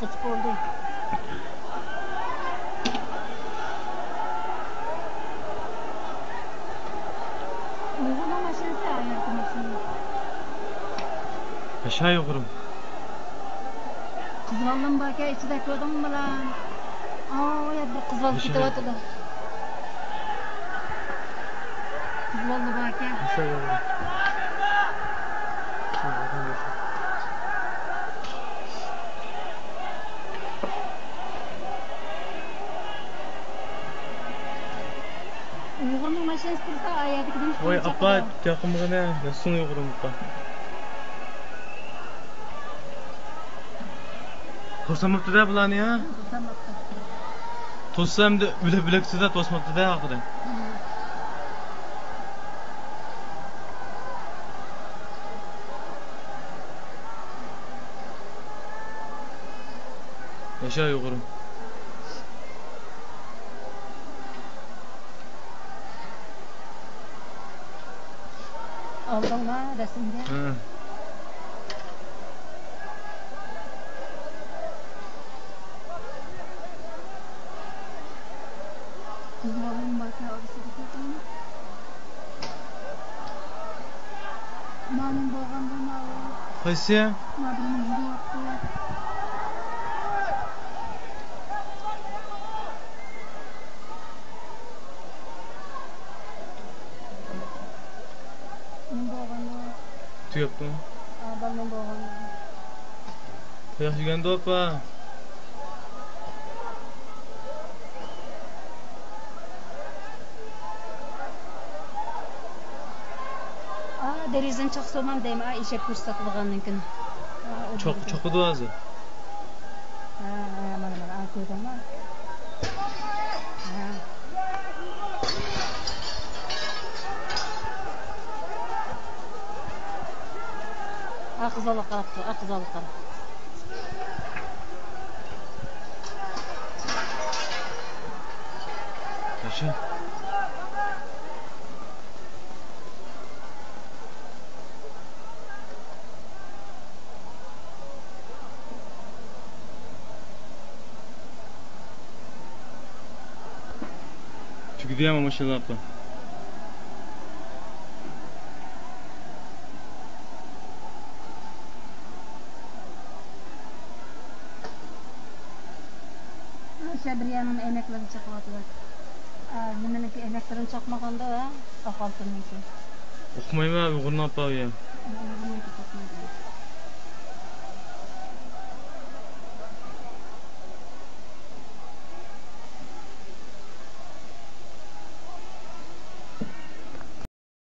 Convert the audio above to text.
Kaç oldu? Uygun ama şimdi ayarlamasın. Aşağı yukarı. Kızvalım bak ya içinde koydum mu lan? Aa ya bir kızval gidiyordu da. Kızvallı bak ya. Aşağı yukarı. Uygun ama şimdi ayarladım. Oy apa yakın mı ne? Nasıl yukarı apa? To'samabdi da bularni ya. To'ssam da bilaksizda to'smabdi da haqida. Aşağı yukarı. Aldın mı resimde? Hı. Kızvalım bak ya orası da koydum mu? Malum boğanda mı? Qaysi? Malum boğaktı. Tuyaptimi? Balon boğanda. Tuyoq yuganda apa? Derizden çok somam deyim. İşe ko'rsatilgandan keyin. Cho'qidi o'zi. Mana ko'rdingmi? Qizaloq qarabdi, qizaloq qarab. Aşağı. Tugdi ama maşallah apa. Şabriyanın emeklerini çakmadılar. Bununki emeklerini çakmaganda da akaltınınki. O'qimayman, Uyg'urni apa ya. Bununki çakmadı.